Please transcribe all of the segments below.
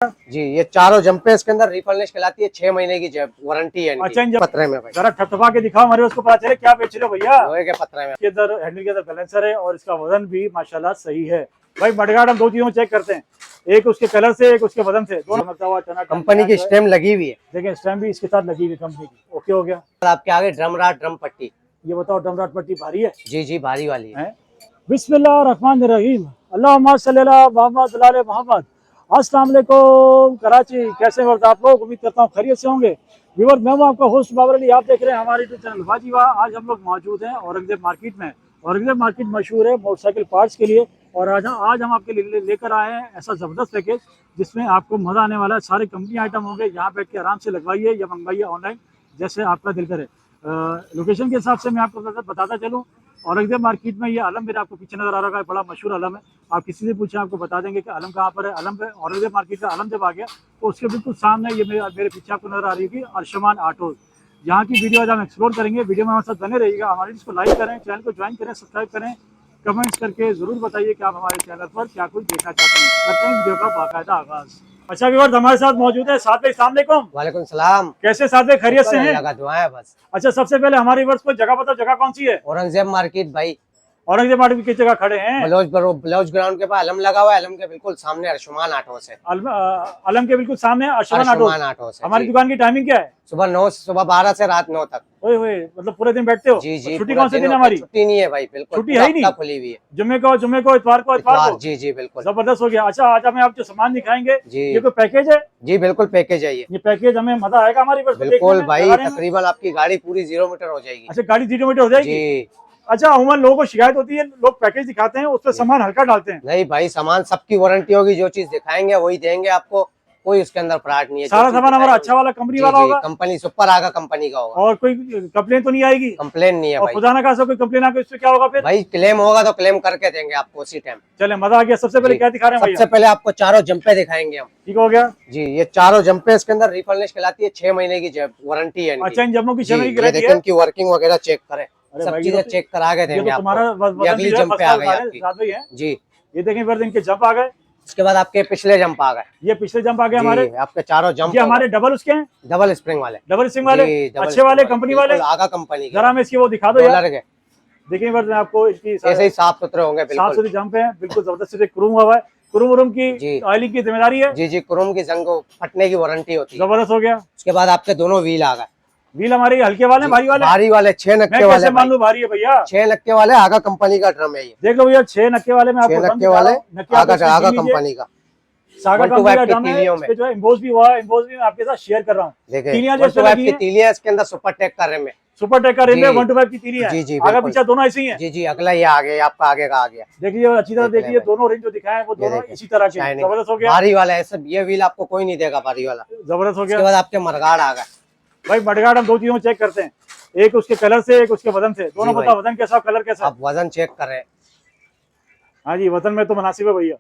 जी ये चारों जंपे इसके अंदर रिफर्निश कहलाती है, 6 महीने की वारंटी है। अच्छा पत्रे में भाई जरा थपथपा के दिखाओ हमारे, उसको पता चले क्या बेच रहे हो भैया। लोहे के पत्रे में। इसके अंदर हैंडल के अंदर बैलेंसर है और इसका वजन भी माशाल्लाह सही है। भाई मडगार्ड हम दो चीजों चेक करते हैं, एक उसके कलर से, एक उसके वजन से। दोनों कंपनी की स्टैम्प लगी हुई है, देखिए स्टैम्प भी इसके साथ लगी हुई कंपनी की। ओके हो गया। आपके आगे ड्रम राड ड्रम पट्टी। ये बताओ ड्रम पट्टी भारी है? जी जी भारी वाली है। बिस्मिल्लाहिर्रहमानिर्रहीम, अल्लाहुम्मा सल्ली अला मुहम्मद आले मोहम्मद। अस्सलाम वालेकुम कराची, कैसे वक्त आप लोग? उम्मीद करता हूँ खैरियत से होंगे। व्यूअर मैं हूँ आपका होस्ट बाबर अली, आप देख रहे हैं हमारे यूट्यूब चैनल वाजीवा। आज हम लोग मौजूद हैं औरंगजेब मार्केट में। औरंगजेब मार्केट मशहूर है मोटरसाइकिल पार्ट्स के लिए, और आज हम आपके लिए लेकर आए हैं ऐसा ज़बरदस्त पैकेज जिसमें आपको मज़ा आने वाला है। सारे कंपनी आइटम होंगे, यहाँ बैठ के आराम से लगवाइए या मंगवाइए ऑनलाइन, जैसे आपका दिल करे। लोकेशन के हिसाब से मैं आपको बताता चलूँ, औरंगजेब मार्केट में ये अलम मेरा आपको पीछे नजर आ रहा है, बड़ा मशहूर अलम है। आप किसी से पूछें आपको बता देंगे कि अलम कहाँ पर है। अलम पे औरंगजेब मार्केट का अलम जब आ गया तो उसके बिल्कुल सामने ये मेरे पीछे आपको नजर आ रही है अर्शमान ऑटोज। यहाँ की वीडियो आज हम एक्सप्लोर करेंगे। वीडियो में हमारे साथ बने रहिएगा, हमारे इसको लाइक करें, चैनल को ज्वाइन करें, सब्सक्राइब करें, कमेंट्स करके जरूर बताइए कि आप हमारे चैनल पर क्या कुछ देखना चाहते हैं। करते हैं वीडियो का बाकायदा आगाज। अच्छा व्यूअर्स हमारे साथ मौजूद है साथ भाई, अस्सलाम वालेकुम। वालेकुम सलाम। कैसे साथ भाई, खैरियत से हैं? लगा दुआ है बस। अच्छा सबसे पहले हमारे व्यूअर्स को जगह बताओ, जगह कौन सी है? औरंगजेब मार्केट भाई, औरंगजेब मार्केट की जगह खड़े हैं? ब्लाउज ग्राउंड के पास अलम लगा हुआ है, अलम के बिल्कुल सामने अर्शमान ऑटोस है। अलम के बिल्कुल सामने अर्शमान ऑटोस है। हमारी दुकान की टाइमिंग क्या है? सुबह 12 से रात 9 तक। ओए होए, मतलब पूरे दिन बैठते हो? जी जी। छुट्टी कौन से दिन हमारी? छुट्टी नहीं है भाई, बिल्कुल छुट्टी है ही नहीं, खुली हुई है। जुम्मे को इतवार को। जी जी बिल्कुल जबरदस्त हो गया। अच्छा आज हमें आप जो सामान दिखाएंगे जी, ये कोई पैकेज है? जी बिल्कुल पैकेज है ये पैकेज हमें मजा आएगा हमारी बिल्कुल भाई। तकरीबन आपकी गाड़ी पूरी 0 मीटर हो जाएगी। अच्छा गाड़ी 0 मीटर हो जाएगी जी। अच्छा अमूमन लोगों को शिकायत होती है, लोग पैकेज दिखाते हैं उस पर सामान हल्का डालते हैं। नहीं भाई, सामान सबकी वारंटी होगी, जो चीज दिखाएंगे वही देंगे आपको, कोई उसके अंदर फ्रॉड नहीं है। सारा सामान हमारा अच्छा वाला कंपनी वाला होगा, कंपनी सुपर आगा कंपनी का होगा, और कोई कंप्लेन तो नहीं आएगी? कंप्लेन नहीं है और भाई। खुदा ना खासा कोई कंप्लेन आगे इससे क्या होगा फिर? भाई क्लेम होगा तो क्लेम करके देंगे आपको उसी टाइम। चले मजा आ गया। सबसे पहले क्या दिखा रहे हैं? सबसे पहले आपको चारों जंपे दिखाएंगे हम। ठीक हो गया जी। ये चारों जंपे इसके अंदर रिफर्निश कहलाती है, 6 महीने की वारंटी है। अच्छा इन जम्मों की 6 महीने की गारंटी है। इनकी वर्किंग वगैरह चेक करें, सब भाई चीजें चेक करा के देंगे आपको। अगली जंपे आ गई जी। ये देखें फिर इनके जंप आ गए। इसके बाद आपके पिछले जंप आ गए। ये पिछले जंप आ गए हमारे, आपके चारों जंप। ये हमारे डबल उसके हैं, डबल स्प्रिंग वाले अच्छे वाले कंपनी वाले, आगा कंपनी। जरा हमें इसकी वो दिखा दो यार। देखिए फिर आपको इसकी ऐसे ही साफ सुथरे होंगे, साफ सुथरे जंप है, बिल्कुल जबरदस्त से क्रोम हुआ है। क्रोम की ऑयलिंग की जिम्मेदारी है। जी जी, क्रोम की जंग को फटने की वारंटी होती है। जबरदस्त हो गया। उसके बाद आपके दोनों व्हील आ गए। व्हील हमारे हल्के वाले भारी वाले? भारी वाले 6 नक्के वाले। मान लो भारी है भैया, 6 नक्के वाले आगा कंपनी का ड्रम है ये। देख लो भैया 6 नक्के वाले में आपको 6 नक्के वाले आगा कंपनी का सागा कंपनी का ड्रम है। इस पे जो है एम्बोस भी हुआ है, एम्बोस भी मैं आपके साथ शेयर कर रहा हूँ। तीलियां जैसे लगी हैं, तीलियां इसके अंदर सुपर टेक का रिम है। सुपर टेक का रिम है, 125 की तीलियां है। जी जी, आगे पीछे दोनों ऐसे ही हैं। जी जी, अगला ये आ गया, आपका आगे का आ गया। देखिए अच्छी तरह देखिए, दोनों रिम जो दिखाए वो दोनों इसी तरह के। जबरदस्त हो गया। भारी वाला है, ये व्हील आपको कोई नहीं देगा, भारी वाला जबरदस्त हो गया। उसके बाद आपके मडगार्ड आ गए। भाई मडगार्ड हम दो चीजों चेक करते हैं, एक उसके कलर से, एक उसके वजन से। दोनों पता वजन कैसा, कलर कैसा? आप वजन चेक कर रहे हैं? हाँ जी वजन में तो मुनासिब है भैया।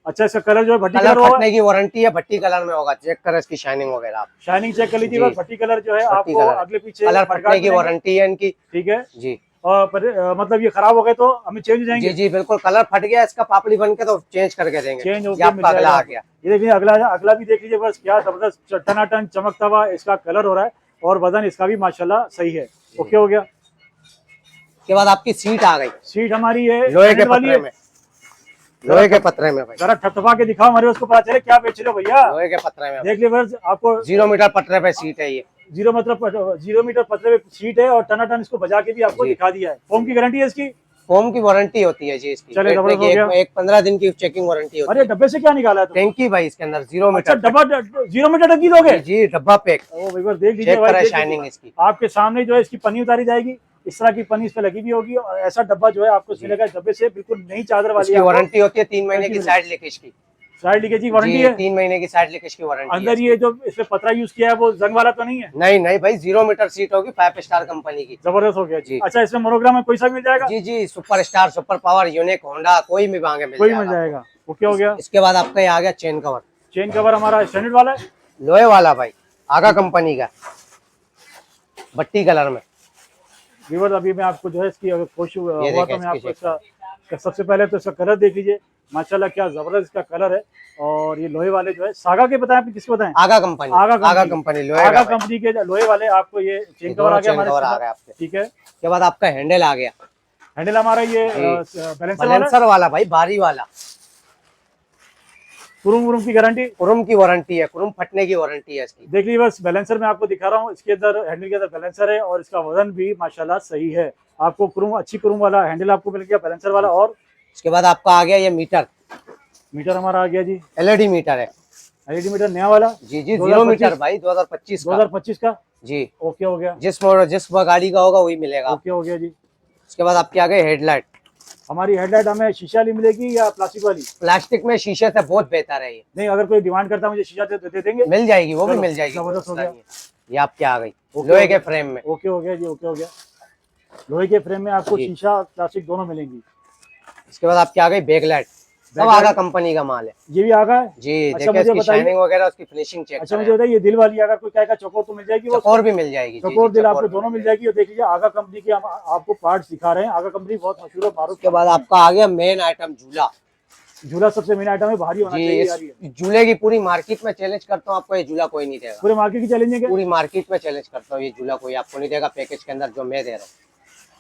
अच्छा इसका कलर जो है भट्टी कलर फटने की वारंटी है, भट्टी कलर में होगा। चेक करें इसकी शाइनिंग वगैरह, आप शाइनिंग चेक कर लीजिएगा। भट्टी कलर जो है आपको अगले पीछे कलर फटने की वारंटी है इनकी। ठीक है जी। और मतलब ये खराब हो गए तो हमें चेंज हो जाएंगे? जी जी बिल्कुल, कलर फट गया इसका पापड़ी बन के तो चेंज करके देंगे। चेंज हो गया, अगला आ गया। ये देखिए अगला भी देख लीजिए, बस क्या जबरदस्त टनाटन चमकता हुआ इसका कलर हो रहा है, और वजन इसका भी माशाल्लाह सही है। ओके हो गया। उसके बाद आपकी सीट आ गई। सीट हमारी है लोहे के पत्रे में, लोहे के पत्रे में भाई। जरा थपथपा के दिखाओ हमारे, उसको पता चले क्या बेच रहे हो भैया। लोहे के पत्रे में देख लीजिए आपको 0 मीटर पत्रे पे सीट है ये। 0 मीटर पतले पे सीट है, और टनाटन इसको बजा के भी आपको दिखा दिया है। फोम की गारंटी है इसकी? फोम की वारंटी होती है जी इसकी। चले एक 15 दिन की चेकिंग वारंटी होती है। अरे डब्बे से क्या निकाला है? टैंकी भाई इसके अंदर 0 मीटर। अच्छा डब्बा 0 मीटर टंकी दोगे? जी डब्बा पैक। ओ भाई देख लीजिए भाई, शाइनिंग इसकी आपके सामने जो है इसकी पन्नी उतारी जाएगी, इस तरह की पन्नी इस पे लगी भी होगी, और ऐसा डब्बा जो है आपको मिलेगा डब्बे से, बिल्कुल नई चादर वाली। वारंटी होती है 3 महीने की साइड लीकेज की। साइड लीकेज की वारंटी है? 3 महीने की साइड लीकेज की वारंटी। अंदर ये जो इसमें पतरा यूज किया है वो जंग वाला तो नहीं है? नहीं नहीं भाई, 0 मीटर सीट होगी, 5 स्टार कंपनी की। जबरदस्त हो गया जी। अच्छा इसमें मोनोग्राम में कोई सा मिल जाएगा? जी जी, super star, super power, unique, Honda, कोई भी मांगे मिल जाएगा। ओके हो गया। इसके बाद आपका ये आ गया चेन कवर। चेन कवर हमारा स्टैंडर्ड वाला है, लोहे वाला भाई, आगा कंपनी का, भट्टी कलर में। अभी मैं आपको जो है इसकी अगर खुश हुआ तो मैं आपको इसका सबसे पहले तो इसका कलर देख लीजिए, माशाल्लाह क्या जबरदस्त इसका कलर है। और ये लोहे वाले जो है सागा के बताएं, आप किसके बताएं? आगा कंपनी, आगा कंपनी लोहे आगा का कंपनी के लोहे वाले आपको ये चेन कवर आ गया हमारे कवर आ गया आपके। ठीक है। उसके बाद आपका हैंडल आ गया, हैंडल हमारा ये बैलेंसर वाला भाई, भारी वाला। कुरुम की गारंटी, कुरुम की वारंटी है, कुरुम फटने की वारंटी है इसकी। देखिए बस बैलेंसर में आपको दिखा रहा हूँ, इसके अंदर हैंडल के अंदर बैलेंसर है और इसका वजन भी माशाल्लाह सही है। आपको कुरुम, अच्छी कुरुम वाला हैंडल आपको मिल गया, बैलेंसर वाला। और उसके बाद आपका आ गया ये मीटर, मीटर हमारा आ गया जी, एलईडी मीटर है। एलईडी मीटर नया वाला जी जी, 0 मीटर भाई, 2025 का जी। ओके हो गया, जिस गाड़ी का होगा वही मिलेगा। ओके हो गया जी। उसके बाद आपके आ गए हेडलाइट। हमारी हेडलाइट हमें शीशा वाली मिलेगी या प्लास्टिक वाली? प्लास्टिक में शीशे से बहुत बेहतर है ये। नहीं, अगर कोई डिमांड करता है मुझे शीशा दे देंगे? मिल जाएगी, वो भी चलो, मिल जाएगी। जबरदस्त हो गया। ये आपके आ गई लोहे के फ्रेम में। ओके हो गया जी, ओके हो गया। लोहे के फ्रेम में आपको जी। शीशा प्लास्टिक दोनों मिलेंगी। इसके बाद आपके आ गई बैकलाइट, सब आगा कंपनी का माल है। ये भी आगा है जी। अच्छा, देखिए मुझे इसकी बताइए। शाइनिंग वगैरह, उसकी फिनिशिंग चेक अच्छा मुझे बताइए, ये दिल वाली अगर कोई कहेगा चकोर तो मिल जाएगी? वो चकोर भी मिल जाएगी। जी, चकोर जी, दिल चकोर आपको भी दोनों मिल मिल जाएगी। और देख लीजिए आगा कंपनी के हम आपको पार्ट्स दिखा रहे हैं। आगा कंपनी बहुत मशहूर है, मारूफ। उसके बाद आपका आ गया मेन आइटम झूला। झूला सबसे मेन आइटम है, भारी होना जी, चाहिए यार। ये इस झूले की पूरी मार्केट में चैलेंज करता हूँ, आपको ये झूला कोई नहीं देगा। पूरे मार्केट की चैलेंज है क्या? पूरी मार्केट में चैलेंज करता हूँ, ये झूला कोई आपको नहीं देगा पैकेज के अंदर जो मैं दे रहा हूँ,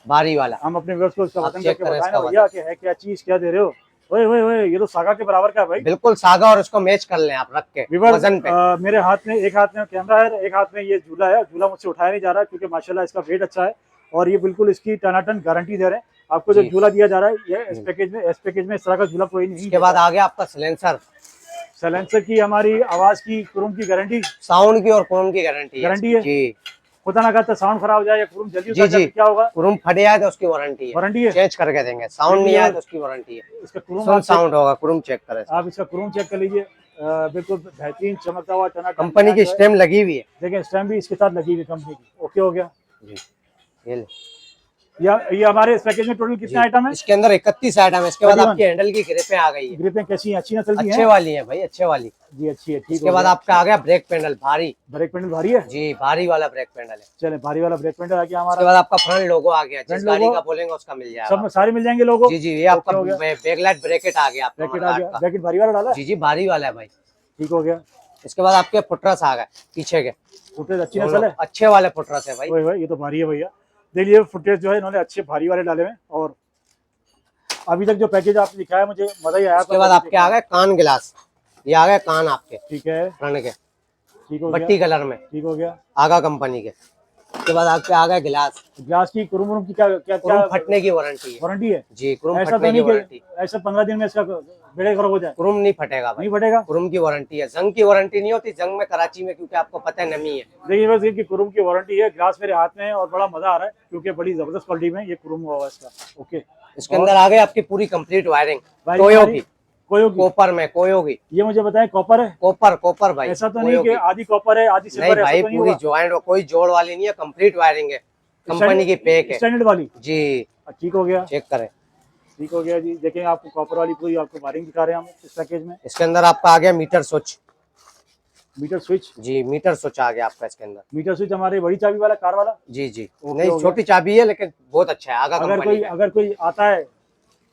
भारी वाला। हम अपने व्यूअर्स को इसका आप वजन चेक करके करें बताएं इसका ना भैया कि है क्या चीज, क्या दे रहे हो? ओए ओए ओए, ये तो सागा के बराबर का है भाई। बिल्कुल सागा, और उसको मैच कर लें आप रख के व्यूअर्स, वजन पे। मेरे हाथ में, एक हाथ में कैमरा है, एक हाथ में ये झूला है। झूला मुझसे उठाया नहीं जा रहा क्योंकि माशाल्लाह इसका वेट अच्छा है और ये बिल्कुल इसकी टनाटन गारंटी दे रहे हैं। आपको जो जी। झूला दिया जा रहा है ये इस पैकेज में इस तरह का झूला कोई नहीं। उसके बाद आ गया आपका सिलेंसर, साइलेंसर की, हमारी आवाज की, कुरुम की गारंटी, साउंड की और कुरुम की गारंटी गारंटी है। जी। खुदा ना करता साउंड खराब हो जाए या कुरुम जल्दी जी जी, क्या होगा? कुरुम फट जाए तो उसकी वारंटी है, वारंटी है, चेंज करके देंगे। साउंड नहीं आया तो उसकी वारंटी है। इसका कुरुम फुल साउंड होगा, कुरुम चेक करें। आप इसका कुरुम चेक कर लीजिए, बिल्कुल बेहतरीन चमकता हुआ टना। कंपनी की स्टैम्प लगी हुई है, देखिए स्टैम्प भी इसके साथ लगी हुई कंपनी की। ओके हो गया जी। ये ले। ये हमारे इस पैकेज में टोटल कितने आइटम है? इसके अंदर 31 आइटम है। इसके बाद आपकी हैंडल की ग्रिपें आ गई है, ग्रिपें कैसी हैं? अच्छी नस्ल की अच्छे हैं? वाली है भाई, अच्छे वाली जी अच्छी है, ठीक। इसके बाद आपका आ गया ब्रेक पैनल भारी। ब्रेक पैनल भारी है जी, भारी वाला ब्रेक पैनल है। चले, भारी वाला ब्रेक पैनल आ गया उसके हमारा। बाद आपका फ्रंट लोगो आ गया, जिस फ्रंट गाड़ी लोगो का बोलेंगे उसका मिल जाएगा। सब सारे मिल जाएंगे लोगों। जी जी, ये आपका हो गया। बैकलाइट ब्रेकेट आ गया आपका, ब्रैकेट आ गया, ब्रैकेट भारी वाला डाला है? जी जी, भारी वाला है भाई, ठीक हो गया। इसके बाद आपके फुटरस आ गए पीछे के, फुटेज अच्छी नस्ल है, अच्छे वाले फुटरस है भाई। ओए भाई ये तो भारी है भैया। देखिए फुटेज जो है इन्होंने अच्छे भारी वाले डाले हैं। और अभी तक जो पैकेज आपने दिखाया है मुझे मजा ही आया। उसके बाद आपके आ गए कान गिलास, ये आ गए कान आपके, ठीक है, फ्रंट के, ठीक हो गया, बट्टी कलर में, ठीक हो गया। आगा कंपनी के। उसके बाद आपके आ गए गिलास, ग्लास की कुरुम की क्या क्या कुरुम क्या फटने की वारंटी है। वारंटी है? जी, कुरुम ऐसा तो फटने की नहीं वारंटी, कि ऐसा 15 दिन में इसका बेड़े खराब हो जाए? कुरुम नहीं फटेगा भाई, नहीं फटेगा? कुरुम की वारंटी है। जंग की वारंटी नहीं होती, जंग में कराची में, क्योंकि आपको पता है नमी है। देखिए बस इनकी कुरुम की वारंटी है। ग्लास मेरे हाथ में है और बड़ा मजा आ रहा है क्योंकि बड़ी जबरदस्त क्वालिटी में ये कुरुम हुआ है इसका। ओके, इसके अंदर आ गए आपकी पूरी कंप्लीट वायरिंग, वायरिंग कोयो हमारी की, कोयो की, कॉपर में, कोयो की। ये मुझे बताएं कॉपर है? कॉपर, कॉपर भाई, ऐसा तो कोयो नहीं कि की। आधी कॉपर है आधी नहीं सिल्वर है? भाई, ऐसा तो नहीं पूरी होगा? ज्वाइंट, कोई जोड़ वाली नहीं है, कंप्लीट वायरिंग है, कंपनी की पैक है स्टैंडर्ड वाली? जी। ठीक हो गया, चेक करें। ठीक हो गया जी। देखेंगे आपको कॉपर वाली पूरी आपको वायरिंग दिखा रहे हैं हम इस पैकेज में। इसके अंदर आपका आ गया मीटर स्विच, मीटर स्विच, जी मीटर स्विच आ गया आपका इसके अंदर। मीटर स्विच हमारे बड़ी चाबी वाला, कार वाला? जी जी, ओके, नहीं हो गया। छोटी चाबी है लेकिन बहुत अच्छा है, आगा कंपनी का। अगर कोई आता है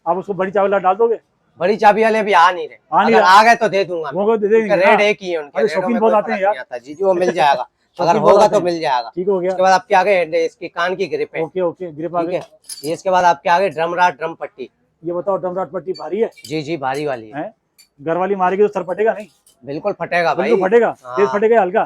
आप उसको बड़ी चाबी वाला डाल दोगे? बड़ी चाबी वाले भी आ नहीं रहे, आ नहीं अगर रहे। आ गए तो दे दूंगा मैं। वो दे देंगे ना? रेट एक ही है उनके, अरे रेटों शौकीन में बहुत कोई आते हैं फर्क यार। नहीं आता। जी जी, वो मिल जाएगा, अगर शौकीन बहुत होगा आते तो हैं। मिल जाएगा। ठीक हो गया। उसके बाद आपके आगे इसकी कान की ग्रिप है, ओके ओके, ग्रिप आ ठीक गई। है। ये इसके बाद आपके आगे ड्रम राड, ड्रम पट्टी। ये बताओ ड्रमराट पट्टी भारी है? जी जी, भारी वाली है, घर वाली मारेगी तो सर फटेगा नहीं? बिल्कुल फटेगा भाई, बिल्कुल फटेगा। हाँ। तेज फटेगा या हल्का?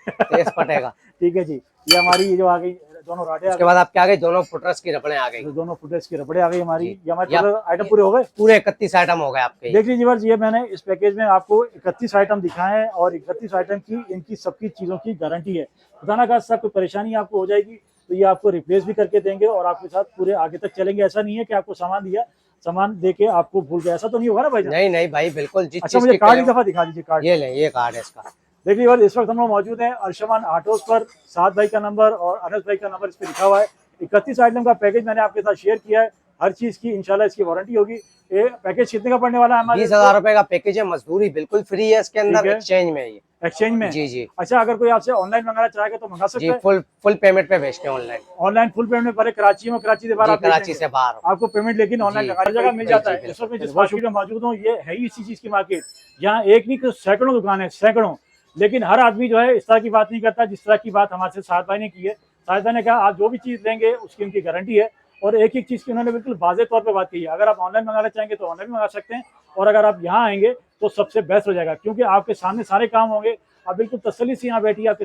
तेज फटेगा। ठीक है जी। ये हमारी ये जो आ गई दोनों राडे आ उसके बाद आपके आगे दोनों फुटरस की रबड़े आ गई, गई, दोनों फुटेज की रबड़े आ गई हमारी। जी। ये हमारे या- आइटम पूरे हो गए। पूरे 31 आइटम हो गए आपके। देख लीजिए बस, ये मैंने इस पैकेज में आपको 31 आइटम दिखाए हैं और 31 आइटम की इनकी सबकी चीज़ों की गारंटी है। खुदा ना खास्ता कोई परेशानी आपको हो जाएगी तो ये आपको रिप्लेस भी करके देंगे और आपके साथ पूरे आगे तक चलेंगे। ऐसा नहीं है कि आपको सामान दिया, सामान दे के आपको भूल गया, ऐसा तो नहीं होगा ना भाई? नहीं नहीं भाई, बिल्कुल। जिस अच्छा चीज मुझे की कार्ड एक क्लेम- दफा दिखा दीजिए, कार्ड। ये ले, ये कार्ड है इसका। देखिए बस इस वक्त हम लोग मौजूद हैं अर्शमान ऑटोज पर। साद भाई का नंबर और अनस भाई का नंबर इस पे लिखा हुआ है। 31 आइटम का पैकेज मैंने आपके साथ शेयर किया है। हर चीज की इंशाल्लाह इसकी वारंटी होगी। ये पैकेज कितने का पड़ने वाला है हमारे? 20,000 रुपए का पैकेज है, मजदूरी बिल्कुल फ्री है इसके अंदर, ठीक है। एक्सचेंज में ये। एक्सचेंज में? जी जी अच्छा, अगर कोई आपसे ऑनलाइन मंगाना चाहेगा तो मंगा सकते जी, हैं? फुल पेमेंट पे भेजते हैं ऑनलाइन। ऑनलाइन फुल पेमेंट में पहले कराची में, कराची से बाहर जी, आप भेज कराची देंगे। से बाहर। आपको पेमेंट लेकिन ऑनलाइन जी, हर जगह मिल जी, जाता जी, है। इस बिल्कुल, वक्त मैं जिस मार्केट में मौजूद हूँ, ये है इसी चीज की मार्केट। यहाँ एक नहीं तो सैकड़ों दुकान है, सैकड़ों। लेकिन हर आदमी जो है इस तरह की बात नहीं करता जिस तरह की बात हमारे से साहिद भाई ने की है। साहिद भाई ने कहा आप जो भी चीज़ लेंगे उसकी उनकी गारंटी है, और एक एक चीज़ की उन्होंने बिल्कुल वाज़ेह तौर पे बात की है। अगर आप ऑनलाइन मंगाना चाहेंगे तो ऑनलाइन भी मंगा सकते हैं, और अगर आप यहाँ आएंगे तो सबसे बेस्ट हो जाएगा, क्योंकि आपके सामने सारे काम होंगे। आप बिल्कुल तसल्ली से यहाँ बैठिए, आपके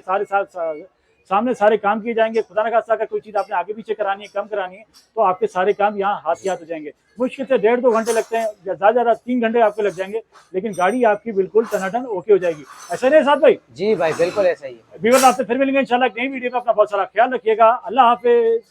सामने सारे काम किए जाएंगे। खुदा न खास्ता अगर कोई चीज़ आपने आगे पीछे करानी है, कम करानी है, तो आपके सारे काम यहाँ हाथ ही हाथ हो जाएंगे। मुश्किल से 1.5-2 घंटे लगते हैं, या ज़्यादा ज़्यादा 3 घंटे आपको लग जाएंगे, लेकिन गाड़ी आपकी बिल्कुल टनाटन ओके हो जाएगी। ऐसा नहीं है साहब भाई? जी भाई, बिल्कुल ऐसा ही है। व्यूअर्स, आपसे फिर मिलेंगे इंशाल्लाह एक नई वीडियो में। अपना बहुत सारा ख्याल रखिएगा। अल्लाह हाफिज़।